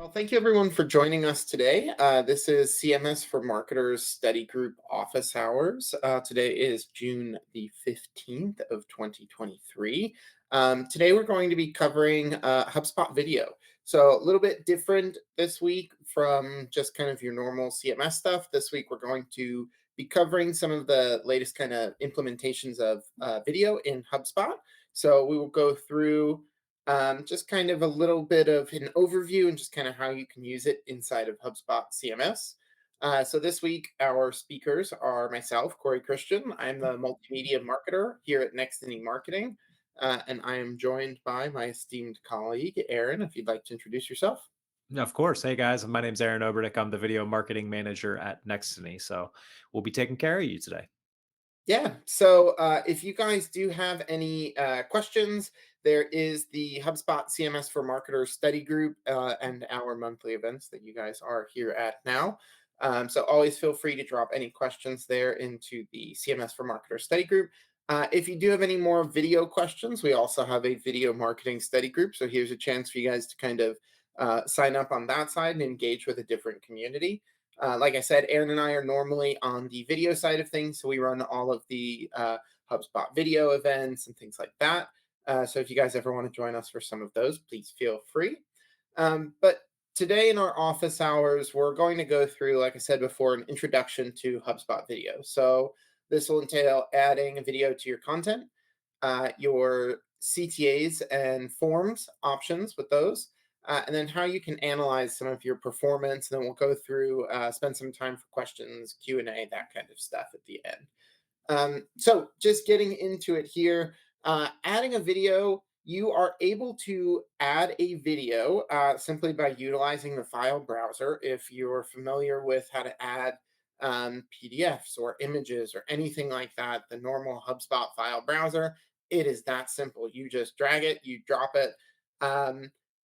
Well, thank you everyone for joining us today. This is CMS for Marketers Study Group Office Hours. Today is June the 15th of 2023. Today we're going to be covering HubSpot video. So a little bit different this week from just kind of your normal CMS stuff. This week we're going to be covering some of the latest kind of implementations of video in HubSpot. So we will go through just kind of a little bit of an overview and just kind of how you can use it inside of HubSpot CMS. So this week, our speakers are myself, Corey Christian. I'm the multimedia marketer here at Nextiny Marketing, and I am joined by my esteemed colleague, Aaron. If you'd like to introduce yourself. Of course. Hey guys, my name's Aaron Oberdick. I'm the video marketing manager at Nextiny. So we'll be taking care of you today. Yeah. So if you guys do have any questions, there is the HubSpot CMS for Marketers study group and our monthly events that you guys are here at now. So always feel free to drop any questions there into the CMS for Marketers study group. If you do have any more video questions, we also have a video marketing study group. So here's a chance for you guys to kind of sign up on that side and engage with a different community. Like I said, Aaron and I are normally on the video side of things, so we run all of the HubSpot video events and things like that. So if you guys ever want to join us for some of those, please feel free. But today in our office hours, we're going to go through, like I said before, an introduction to HubSpot video. So this will entail adding a video to your content, your CTAs and forms options with those, and then how you can analyze some of your performance. And then we'll go through, spend some time for questions, Q&A, that kind of stuff at the end. So just getting into it here, adding a video, you are able to add a video simply by utilizing the file browser. If you're familiar with how to add PDFs or images or anything like that, the normal HubSpot file browser, it is that simple. You just drag it, you drop it.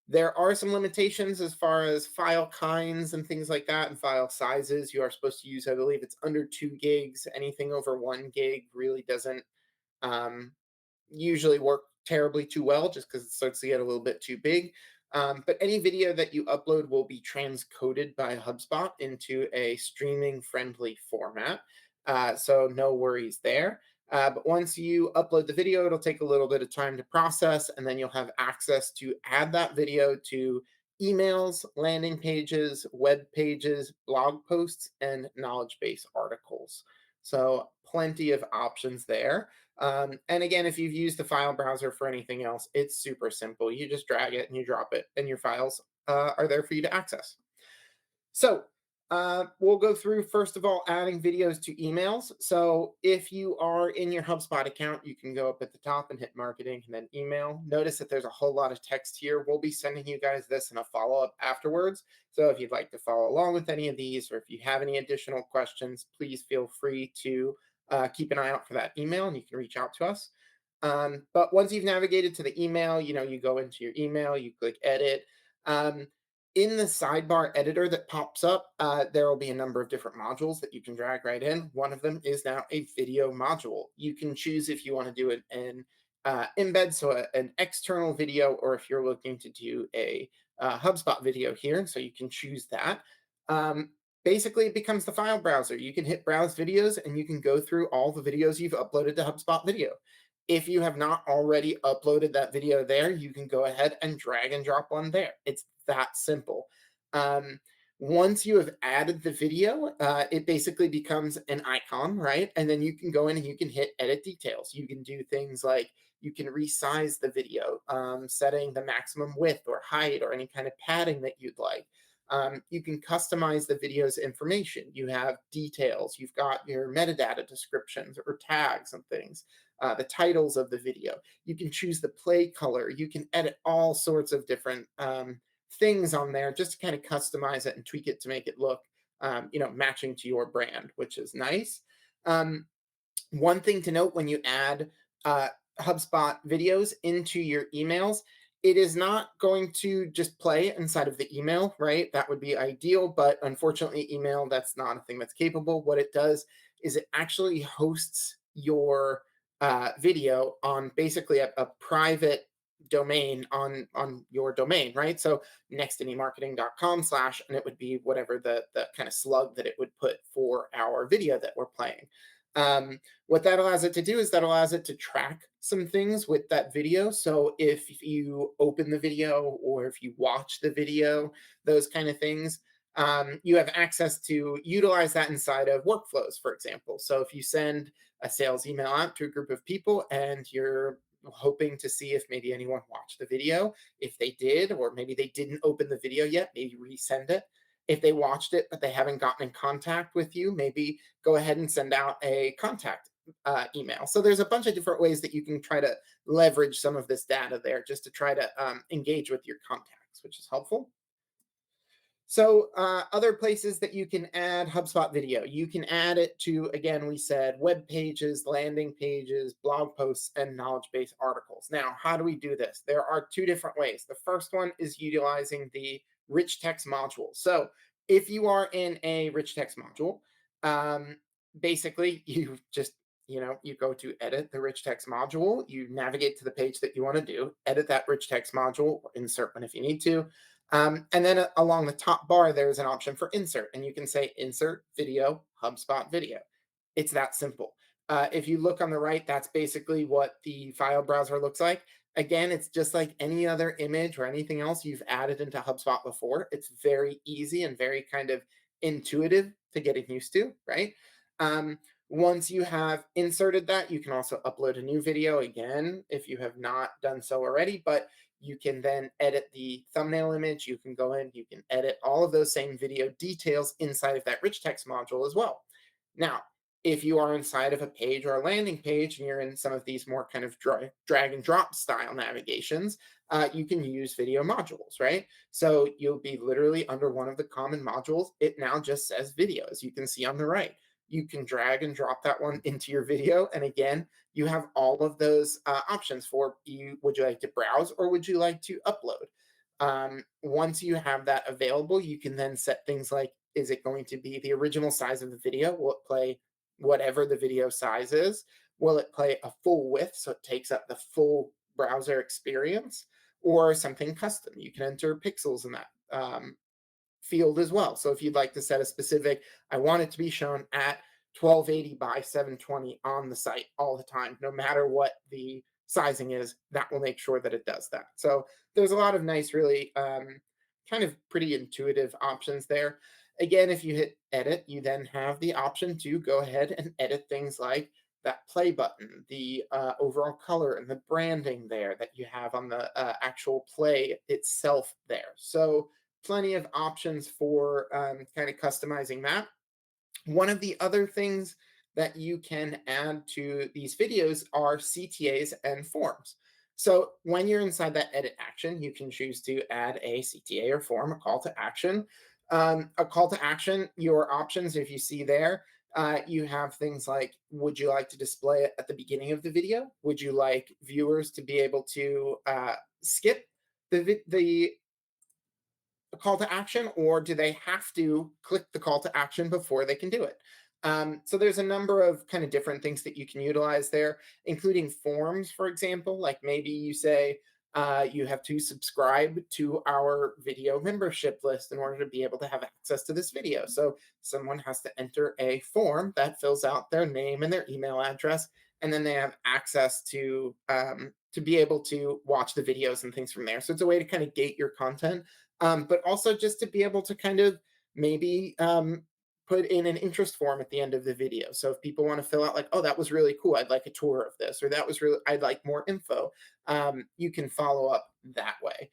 There are some limitations as far as file kinds and things like that and file sizes. You are supposed to use, I believe it's under 2 gigs. Anything over 1 gig really doesn't um, usually work terribly too well just because it starts to get a little bit too big. But any video that you upload will be transcoded by HubSpot into a streaming friendly format. So no worries there. But once you upload the video, it'll take a little bit of time to process, and then you'll have access to add that video to emails, landing pages, web pages, blog posts, and knowledge base articles. So plenty of options there. And again, if you've used the file browser for anything else, it's super simple. You just drag it and you drop it, and your files are there for you to access. So we'll go through, first of all, adding videos to emails. So if you are in your HubSpot account, you can go up at the top and hit marketing and then email. Notice that there's a whole lot of text here. We'll be sending you guys this in a follow-up afterwards. So if you'd like to follow along with any of these, or if you have any additional questions, please feel free to keep an eye out for that email and you can reach out to us. But once you've navigated to the email, you go into your email, you click edit. Um, in the sidebar editor that pops up, there will be a number of different modules that you can drag right in. One of them is now a video module. You can choose if you want to do an embed, so an external video, or if you're looking to do a HubSpot video here, so you can choose that. Basically, it becomes the file browser. You can hit browse videos and you can go through all the videos you've uploaded to HubSpot video. If you have not already uploaded that video there, you can go ahead and drag and drop one there. It's that simple. Um, Once you have added the video, it basically becomes an icon, right? And then you can go in and you can hit edit details. You can do things like you can resize the video, setting the maximum width or height or any kind of padding that you'd like. You can customize the video's information. You have details. You've got your metadata descriptions or tags and things, the titles of the video. You can choose the play color. You can edit all sorts of different things on there just to kind of customize it and tweak it to make it look, matching to your brand, which is nice. One thing to note when you add HubSpot videos into your emails, it is not going to just play inside of the email, right? That would be ideal, but unfortunately, email, that's not a thing that's capable. What it does is it actually hosts your video on basically a private domain on your domain, right? So nextinymarketing.com/ and it would be whatever the kind of slug that it would put for our video that we're playing. What that allows it to do is that allows it to track some things with that video. So if you open the video or if you watch the video, those kind of things, you have access to utilize that inside of workflows, for example. So if you send a sales email out to a group of people and you're hoping to see if maybe anyone watched the video, if they did, or maybe they didn't open the video yet, maybe resend it. If they watched it but they haven't gotten in contact with you, maybe go ahead and send out a contact email. So there's a bunch of different ways that you can try to leverage some of this data there just to try to engage with your contacts, which is helpful. So other places that you can add HubSpot video, you can add it to, again, we said web pages, landing pages, blog posts, and knowledge base articles. Now, how do we do this? There are two different ways. The first one is utilizing the rich text module. So if you are in a rich text module, um, basically you just, you go to edit the rich text module, you navigate to the page that you want to do, edit that rich text module, or insert one if you need to. And then along the top bar, there's an option for insert, and you can say insert video, HubSpot video. It's that simple. If you look on the right, that's basically what the file browser looks like. Again, it's just like any other image or anything else you've added into HubSpot before. It's very easy and very kind of intuitive to getting used to, right? Once you have inserted that, you can also upload a new video again if you have not done so already, but you can then edit the thumbnail image. You can go in, you can edit all of those same video details inside of that rich text module as well. Now, if you are inside of a page or a landing page and you're in some of these more kind of drag and drop style navigations, you can use video modules, right? So you'll be literally under one of the common modules. It now just says video, as you can see on the right. You can drag and drop that one into your video. And again, you have all of those options for you. Would you like to browse or would you like to upload? Once you have that available, you can then set things like, is it going to be the original size of the video? Will it play whatever the video size is? Will it play a full width so it takes up the full browser experience, or something custom? You can enter pixels in that field as well. So if you'd like to set a specific, I want it to be shown at 1280 by 720 on the site all the time, no matter what the sizing is, that will make sure that it does that. So there's a lot of nice, really kind of pretty intuitive options there. Again, if you hit edit, you then have the option to go ahead and edit things like that play button, the overall color and the branding there that you have on the actual play itself there. So plenty of options for kind of customizing that. One of the other things that you can add to these videos are CTAs and forms. So when you're inside that edit action, you can choose to add a CTA or form, a call to action. A call to action, your options, if you see there, you have things like, would you like to display it at the beginning of the video? Would you like viewers to be able to skip the a call to action, or do they have to click the call to action before they can do it? So there's a number of kind of different things that you can utilize there, including forms, for example. Like maybe you say you have to subscribe to our video membership list in order to be able to have access to this video. So someone has to enter a form that fills out their name and their email address, and then they have access to be able to watch the videos and things from there. So it's a way to kind of gate your content, but also just to be able to kind of maybe put in an interest form at the end of the video. So if people want to fill out like, oh, that was really cool, I'd like a tour of this, or that was really, I'd like more info, you can follow up that way.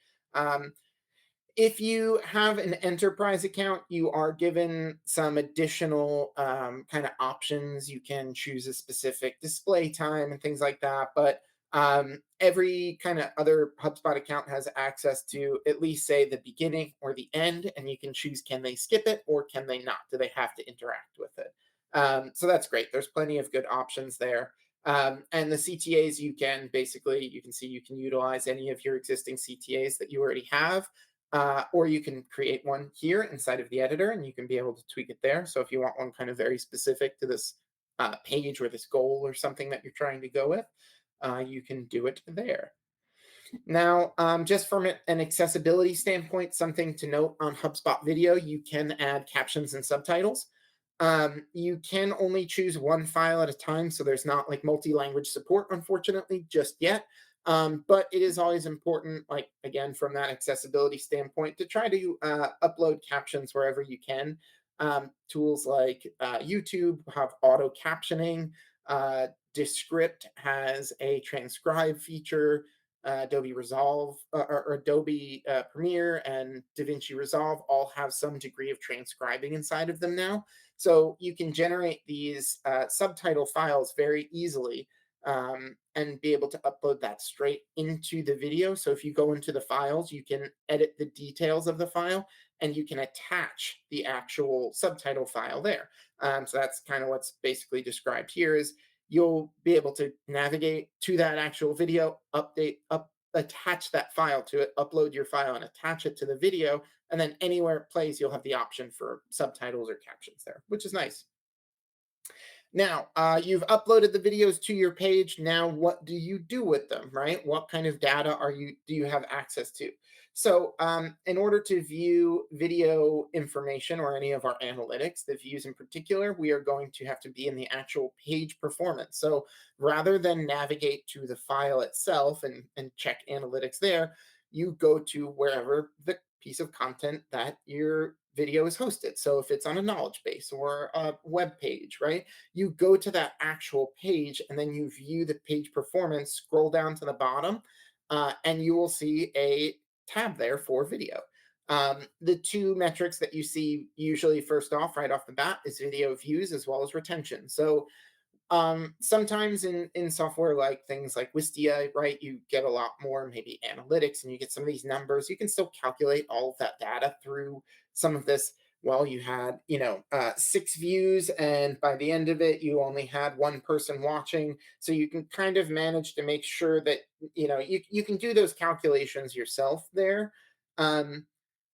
If you have an enterprise account, you are given some additional kind of options. You can choose a specific display time and things like that. But every kind of other HubSpot account has access to at least say the beginning or the end, and you can choose, can they skip it or can they not? Do they have to interact with it? So that's great. There's plenty of good options there. And the CTAs, you can basically, you can see you can utilize any of your existing CTAs that you already have, or you can create one here inside of the editor and you can be able to tweak it there. So if you want one kind of very specific to this page or this goal or something that you're trying to go with, you can do it there. Now, just from an accessibility standpoint, something to note on HubSpot Video, you can add captions and subtitles. You can only choose one file at a time, so there's not like multi-language support, unfortunately, just yet. But it is always important, like again, from that accessibility standpoint, to try to upload captions wherever you can. Tools like YouTube have auto captioning. Descript has a transcribe feature. Adobe Resolve or Adobe Premiere and DaVinci Resolve all have some degree of transcribing inside of them now. So you can generate these subtitle files very easily and be able to upload that straight into the video. So if you go into the files, you can edit the details of the file and you can attach the actual subtitle file there. So that's kind of what's basically described here is you'll be able to navigate to that actual video, attach that file to it, upload your file and attach it to the video. And then anywhere it plays, you'll have the option for subtitles or captions there, which is nice. Now, you've uploaded the videos to your page. Now, what do you do with them, right? What kind of data do you have access to? So, in order to view video information or any of our analytics, the views in particular, we are going to have to be in the actual page performance. So, rather than navigate to the file itself and check analytics there, you go to wherever the piece of content that your video is hosted. So, if it's on a knowledge base or a web page, right? You go to that actual page and then you view the page performance, scroll down to the bottom, and you will see a tab there for video. The two metrics that you see usually first off, right off the bat, is video views as well as retention. So sometimes in software like things like Wistia, right, you get a lot more maybe analytics and you get some of these numbers. You can still calculate all of that data through some of this. Well, you had, 6 views, and by the end of it, you only had one person watching. So you can kind of manage to make sure that, you can do those calculations yourself there. Um,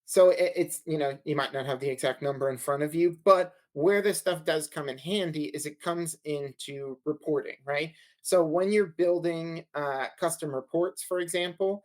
so it's, you might not have the exact number in front of you, but where this stuff does come in handy is it comes into reporting, right? So when you're building custom reports, for example,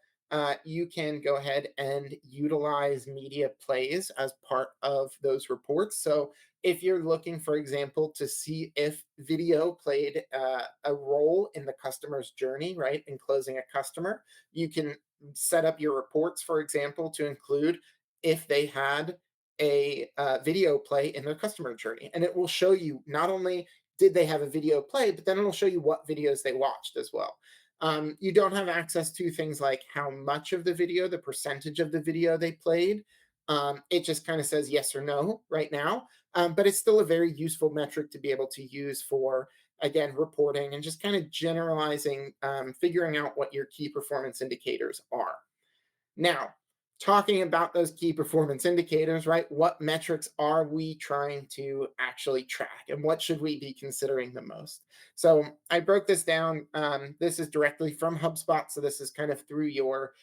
you can go ahead and utilize media plays as part of those reports. So if you're looking, for example, to see if video played a role in the customer's journey, right, in closing a customer, you can set up your reports, for example, to include if they had a video play in their customer journey. And it will show you not only did they have a video play, but then it'll show you what videos they watched as well. You don't have access to things like how much of the video, the percentage of the video they played. It just kind of says yes or no right now. But it's still a very useful metric to be able to use for, again, reporting and just kind of generalizing, figuring out what your key performance indicators are. Now, talking about those key performance indicators, right? What metrics are we trying to actually track and what should we be considering the most? So I broke this down. This is directly from HubSpot. So this is kind of through your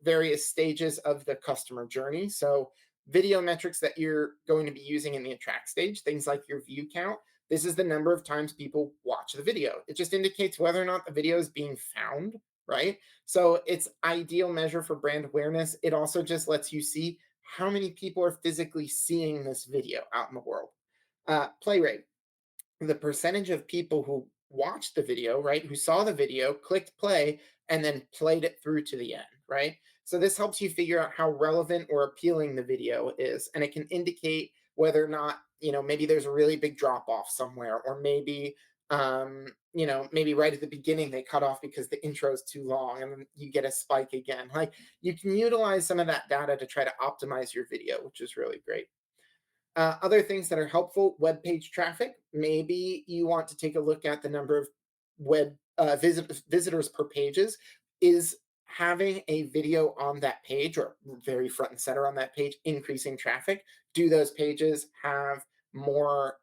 various stages of the customer journey. So video metrics that you're going to be using in the attract stage, things like your view count. This is the number of times people watch the video. It just indicates whether or not the video is being found, right? So it's ideal measure for brand awareness. It also just lets you see how many people are physically seeing this video out in the world. Play rate, the percentage of people who watched the video, right, who saw the video, clicked play, and then played it through to the end, right? So this helps you figure out how relevant or appealing the video is, and it can indicate whether or not, maybe there's a really big drop off somewhere, or maybe, maybe right at the beginning they cut off because the intro is too long and then you get a spike again. Like you can utilize some of that data to try to optimize your video, which is really great. Other things that are helpful, web page traffic. Maybe you want to take a look at the number of web visitors per pages. Is having a video on that page or very front and center on that page increasing traffic? Do those pages have more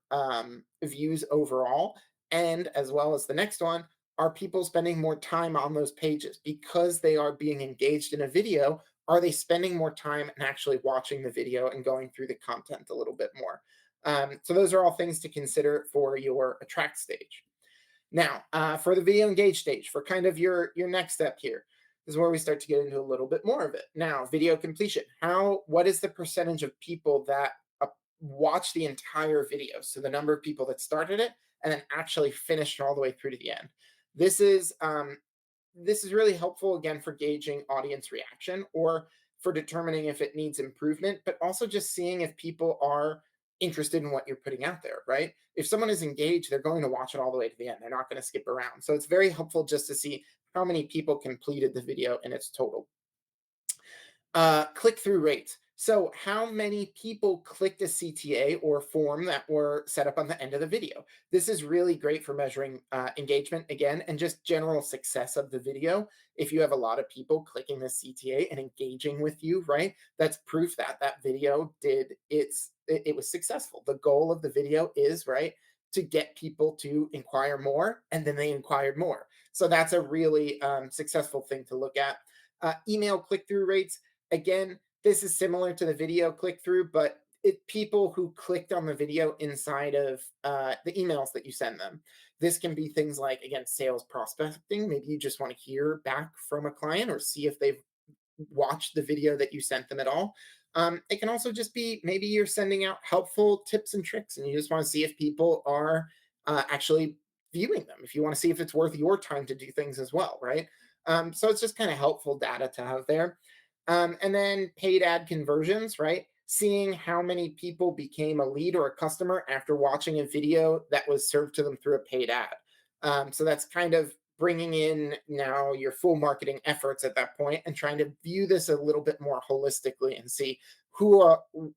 views overall? And as well as the next one, are people spending more time on those pages because they are being engaged in a video? Are they spending more time and actually watching the video and going through the content a little bit more? So those are all things to consider for your attract stage. Now, for the video engage stage, for kind of your next step here, is where we start to get into a little bit more of it. Now, video completion. What is the percentage of people that watch the entire video? So the number of people that started it and then actually finished all the way through to the end. This is this is really helpful again for gauging audience reaction or for determining if it needs improvement, but also just seeing if people are interested in what you're putting out there, right? If someone is engaged, they're going to watch it all the way to the end. They're not going to skip around. So it's very helpful just to see how many people completed the video in its total. Click-through rates. So how many people clicked a CTA or form that were set up on the end of the video? This is really great for measuring engagement again and just general success of the video. If you have a lot of people clicking the CTA and engaging with you, right? That's proof that that video it was successful. The goal of the video is, right, to get people to inquire more, and then they inquired more. So that's a really successful thing to look at. Email click-through rates. Again, this is similar to the video click through, but people who clicked on the video inside of the emails that you send them. This can be things like, again, sales prospecting. Maybe you just want to hear back from a client or see if they've watched the video that you sent them at all. It can also just be maybe you're sending out helpful tips and tricks and you just want to see if people are actually viewing them, if you want to see if it's worth your time to do things as well, right? So it's just kind of helpful data to have there. And then paid ad conversions, right? Seeing how many people became a lead or a customer after watching a video that was served to them through a paid ad. So that's kind of bringing in now your full marketing efforts at that point and trying to view this a little bit more holistically and see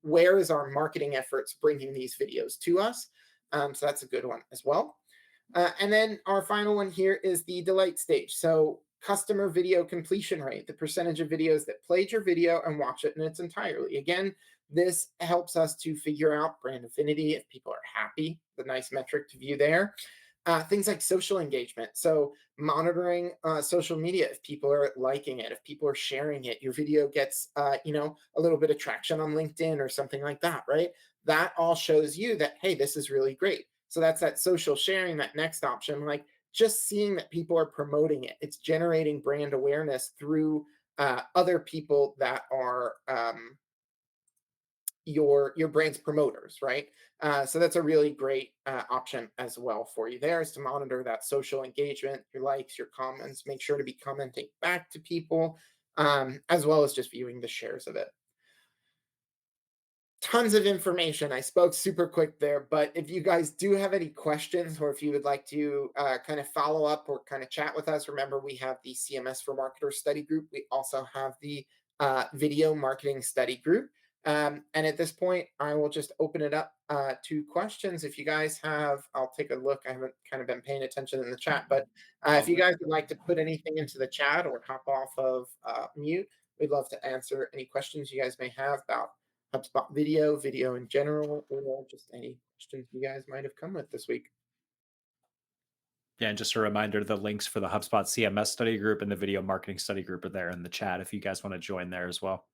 where is our marketing efforts bringing these videos to us. So that's a good one as well. And then our final one here is the delight stage. So customer video completion rate, the percentage of videos that played your video and watch it in its entirety. Again, this helps us to figure out brand affinity, if people are happy, the nice metric to view there. Things like social engagement. So monitoring social media, if people are liking it, if people are sharing it, your video gets, a little bit of traction on LinkedIn or something like that, right? That all shows you that, hey, this is really great. So that's that social sharing, that next option, like just seeing that people are promoting it. It's generating brand awareness through other people that are your brand's promoters, right? So that's a really great option as well for you there, is to monitor that social engagement, your likes, your comments. Make sure to be commenting back to people, as well as just viewing the shares of it. Tons of information. I spoke super quick there, but if you guys do have any questions or if you would like to kind of follow up or kind of chat with us, remember we have the CMS for Marketers study group. We also have the video marketing study group. And at this point, I will just open it up to questions. If you guys have, I'll take a look. I haven't kind of been paying attention in the chat, but if All you good. guys would like to put anything into the chat or hop off of mute, we'd love to answer any questions you guys may have about HubSpot video in general, or just any questions you guys might have come with this week. Yeah, and just a reminder, the links for the HubSpot CMS study group and the video marketing study group are there in the chat if you guys want to join there as well.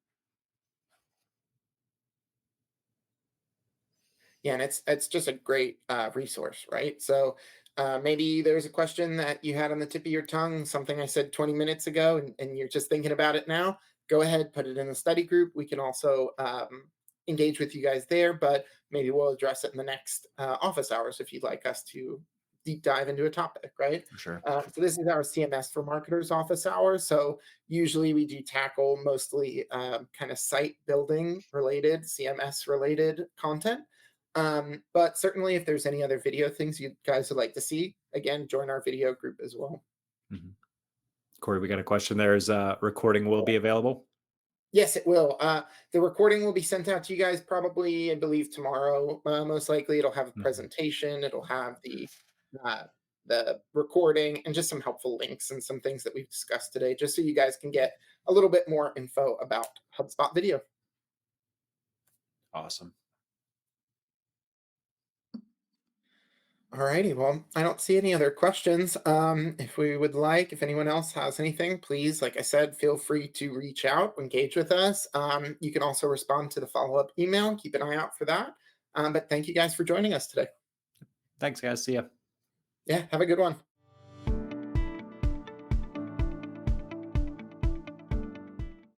Yeah, and it's just a great resource, right? So maybe there's a question that you had on the tip of your tongue, something I said 20 minutes ago, and you're just thinking about it now. Go ahead, put it in the study group. We can also engage with you guys there, but maybe we'll address it in the next office hours if you'd like us to deep dive into a topic, right? For sure. So this is our CMS for marketers office hours. So usually we do tackle mostly kind of site building related, CMS related content. But certainly, if there's any other video things you guys would like to see, again, join our video group as well. Mhm. Corey, we got a question there. Is recording will be available? Yes, it will. The recording will be sent out to you guys probably, I believe, tomorrow. Most likely, it'll have a Mhm. presentation. It'll have uh, the recording and just some helpful links and some things that we've discussed today, just so you guys can get a little bit more info about HubSpot Video. Awesome. All righty. Well, I don't see any other questions. If anyone else has anything, please, like I said, feel free to reach out, engage with us. You can also respond to the follow-up email. Keep an eye out for that. But thank you guys for joining us today. Thanks, guys. See ya. Yeah, have a good one.